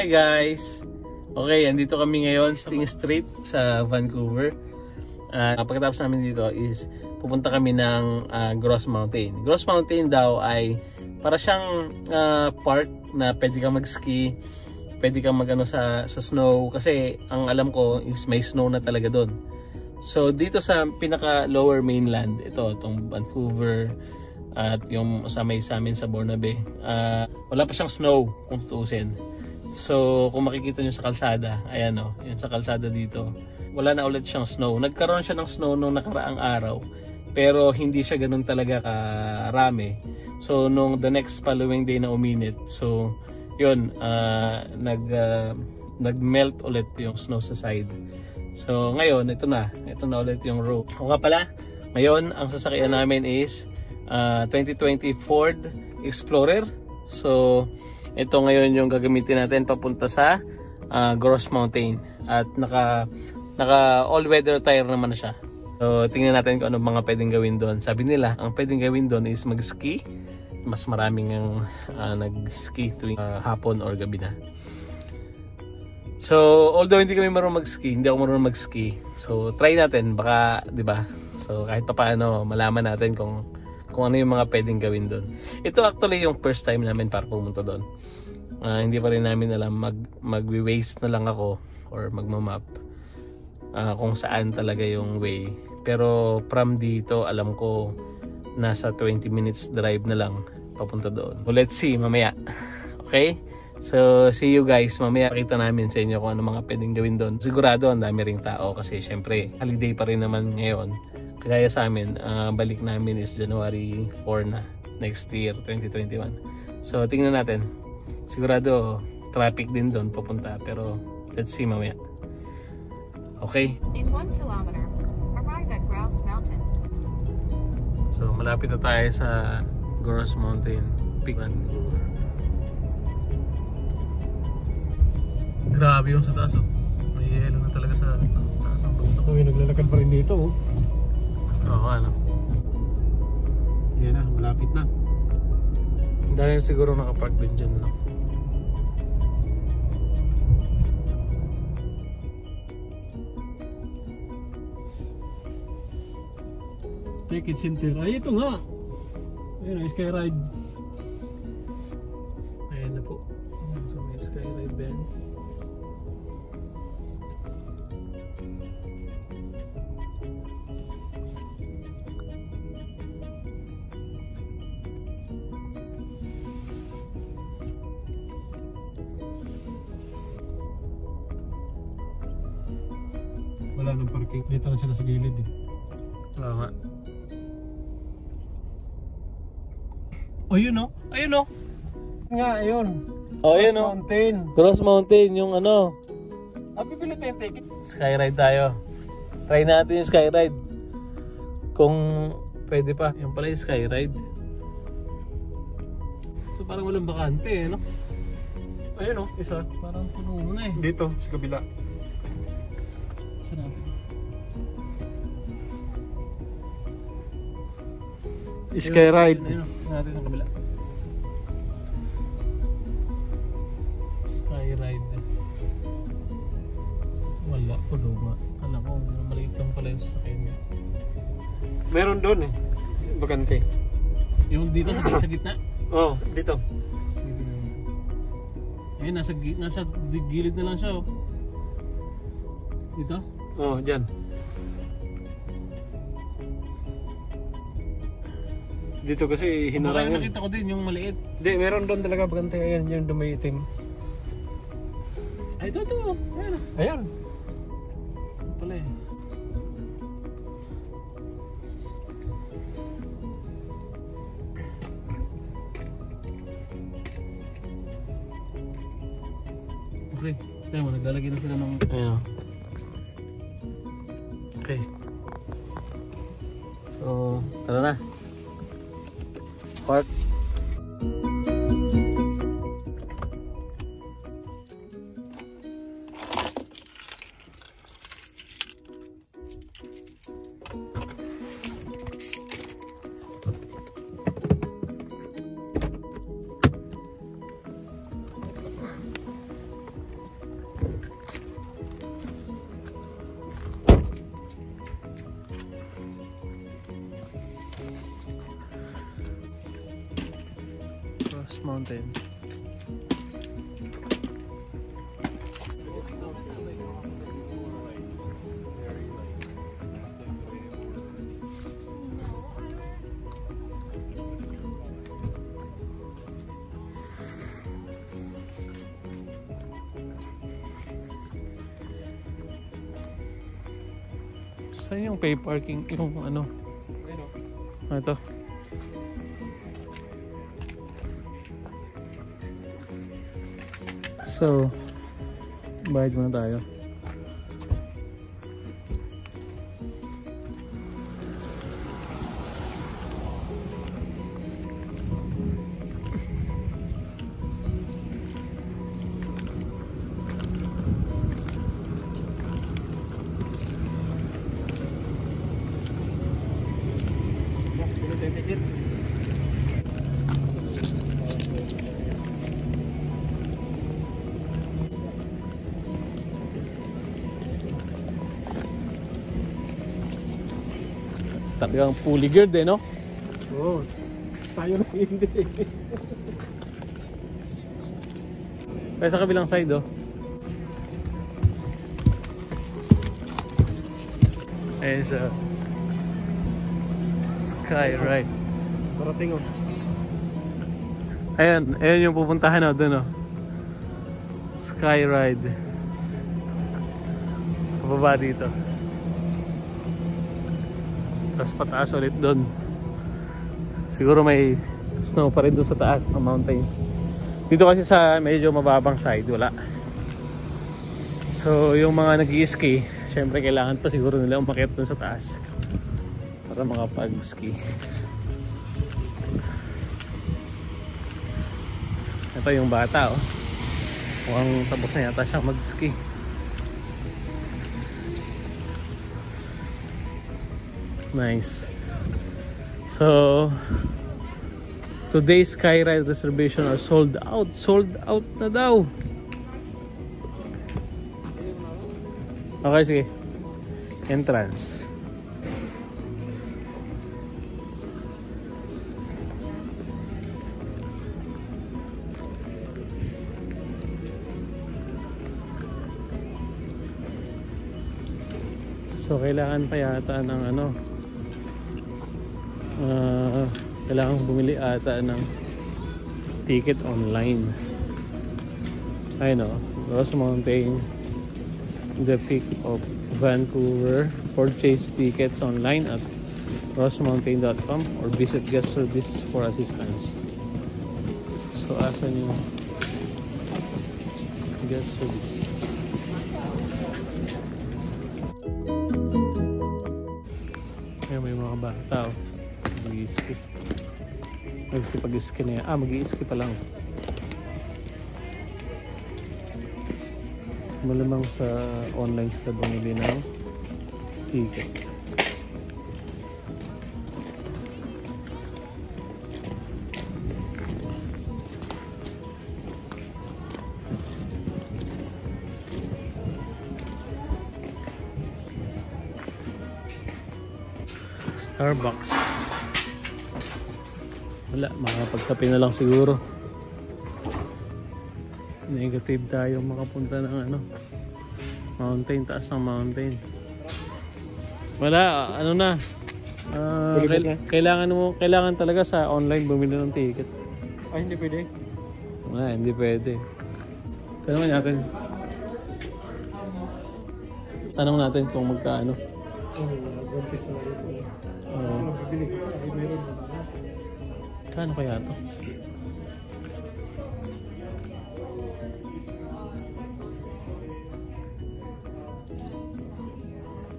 Hi guys! Okay, andito kami ngayon Sting Street sa Vancouver. Pagkatapos namin dito is pupunta kami ng Grouse Mountain. Grouse Mountain daw ay para siyang park na pwede kang mag-ski, pwede kang mag-ano sa snow kasi ang alam ko is may snow na talaga doon. So dito sa pinaka lower mainland, itong Vancouver at yung sa amin sa Burnaby, wala pa siyang snow kung tutusin. So kung makikita nyo sa kalsada, ayan o, yun sa kalsada dito, wala na ulit siyang snow. Nagkaroon siya ng snow nung nakaraang araw, pero hindi siya ganun talaga karami. So nung the next following day na uminit, so yun, nag-melt ulit yung snow sa side. So ngayon, ito na ulit yung road. O nga pala, ngayon ang sasakyan namin is 2020 Ford Explorer. So ito ngayon yung gagamitin natin papunta sa Grouse Mountain. At naka all-weather tire naman na siya. So tingnan natin kung ano mga pwedeng gawin doon. Sabi nila, ang pwedeng gawin doon is mag-ski. Mas maraming nag-ski tuwing hapon or gabi na. So although hindi kami marunong mag-ski, hindi ako marunong mag-ski. So try natin, baka 'di ba? So kahit papaano malaman natin kung ano yung mga pwedeng gawin doon. Ito actually yung first time namin para pumunta doon. Hindi pa rin namin alam, mag-waste na lang ako or magmamap kung saan talaga yung way. Pero from dito alam ko nasa 20 minutes drive na lang papunta doon. So let's see mamaya. Okay? So see you guys mamaya. Pakita namin sa inyo kung ano mga pwedeng gawin doon. Sigurado ang dami ring tao kasi syempre holiday pa rin naman ngayon. Kaya sa amin, balik namin is January 4 na, next year, 2021. So, tingnan natin. Sigurado, traffic din doon papunta. Pero, let's see mamaya. Okay? In 1 kilometer, arrive at Grouse Mountain. So, malapit na tayo sa Grouse Mountain, Vancouver. Grabe yung sa taas. May yelo na talaga sa taas ng bundok. May naglalakad pa rin dito, oh. Oo, ano? Yan na, malapit na. Dahil siguro nakapark din dyan, no? Take it center. Ay, ito nga. Ayun, Skyride. Ayan na po. So may Skyride din. Wala nang parking. Dito na sila sa gilid, eh. Oo nga. Oh, yun o. Ayun o. Nga, ayun. Oh, ayun o. Mountain. Grouse Mountain, yung ano. Bibili tayo ticket. Skyride tayo. Try natin yung Skyride. Kung pwede pa. Yung pala yung Skyride. So parang walang bakante eh, no? Ayun, oh, isa. Parang puno na eh. Dito, sa kabila. Saan natin? Skyride. Ayun, natin sa kabila. Skyride. Wala, puno nga. Alam ko, maliit lang pala yung sasakyan niya. Meron doon, eh. Bakante. Yung dito sa gitna? Oh, dito. Ayun, nasa gilid na lang siya. Oh. Dito? Oh, dyan. Dito kasi hinarangan. Nakita ko din yung maliit. Hindi, meron doon talaga bakante. Ayan, yung dumay itim. Ay, ito. Ayan. Ayan. Ito pala eh. Okay. Kaya mo, naglalagay na sila ng... Ayan. Okay. So, tara na. Park. Grass Mountain. Saan yung pay parking? Yung ano? Ito. So, bayad muna tayo. Talagang fully geared eh, no? Oo. Tayo na hindi. Kaya sa kabilang side, oh. Ayun sa Sky Ride. Parating oh. Ayan, ayan yung pupuntahan na doon, oh. Sky Ride. Pababa dito. Tapos pataas ulit doon. Siguro may snow pa rin doon sa taas ng mountain. Dito kasi sa medyo mababang side, wala. So yung mga nag-i-ski, syempre kailangan pa siguro nila umakyat doon sa taas para makapag-ski. Ito yung bata, oh. Mukhang tapos na yata siya mag-ski. Nice. So today's Sky Ride reservation are sold out. Sold out na daw. Okay, sige. Entrance. So kailangan pa yata ng ano, kailangan bumili ata ng ticket online. I know, Ross Mountain, the Peak of Vancouver. Purchase tickets online at rossmountain.com or visit guest service for assistance. So asan yung guest service? Ayan, may mga bata, oh. Mag-i-ski. Nagsipag-ski na yan. Mag-i-ski pa lang. Malamang sa online sila bumili ng ticket. Starbucks. Wala, makapagkape na lang siguro. Negative tayo makapunta ng ano, mountain, taas ng mountain. Wala, ano na. Kailangan talaga sa online bumili ng ticket. Ay, hindi pwede. Wala, hindi pwede. Tanong natin kung magkaano. Kano kaya to?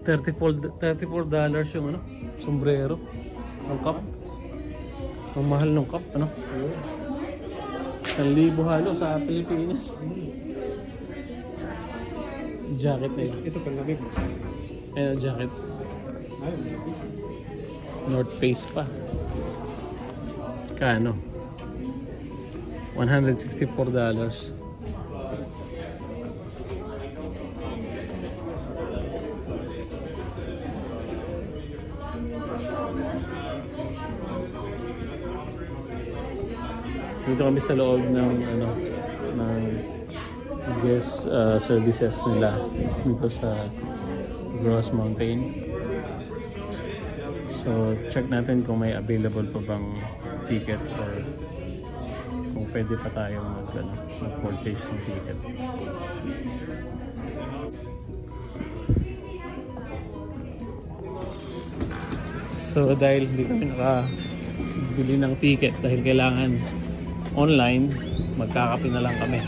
$34 yung ano, sombrero. Ang cup. Ang mahal ng cup, ano? 1,000 halo sa Pilipinas. Jacket na yun. Ito pang lamig. Ayan, jacket. North Face pa. Kano? $164. Dito kami sa loob ng guest services nila dito sa Grouse Mountain. So check natin kung may available pa bang ticket or kung pwede pa tayong mag-purchase ng ticket. So dahil hindi kami nakabili ng ticket dahil kailangan online, magkakape na lang kami.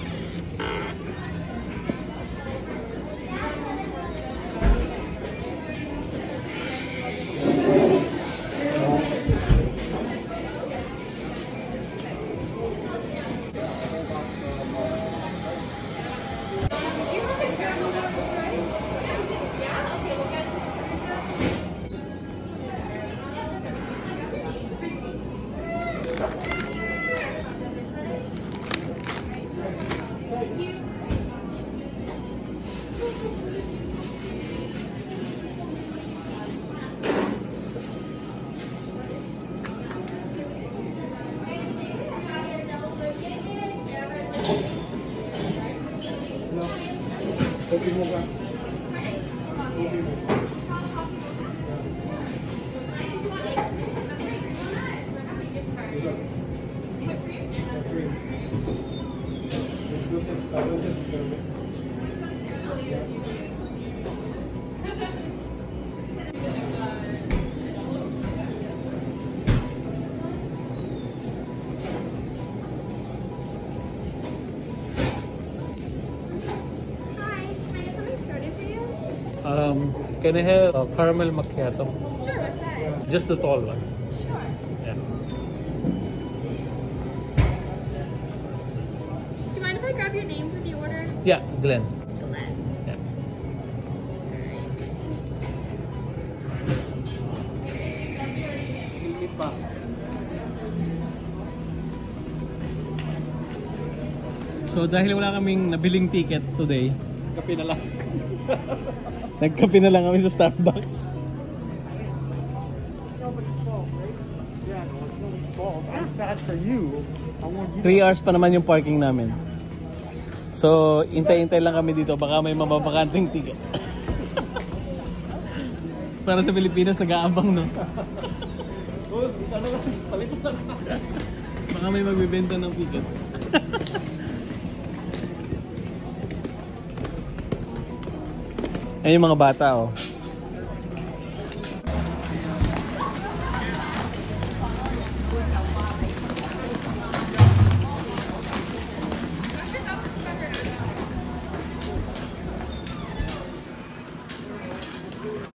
Can I have a caramel macchiato? Sure, what's that? Just the tall one. Sure. Yeah. Do you mind if I grab your name for the order? Yeah, Glenn. Gillette. Yeah. So dahil wala kaming nabiling ticket today, kape na lang. Nagkape na lang kami sa Starbucks. 3 hours pa naman yung parking namin. So, intay-intay lang kami dito. Baka may mababakanting ticket. Para sa Pilipinas, nag-aabang, no? Baka may magbibenta ng ticket. Ayun yung mga bata, oh.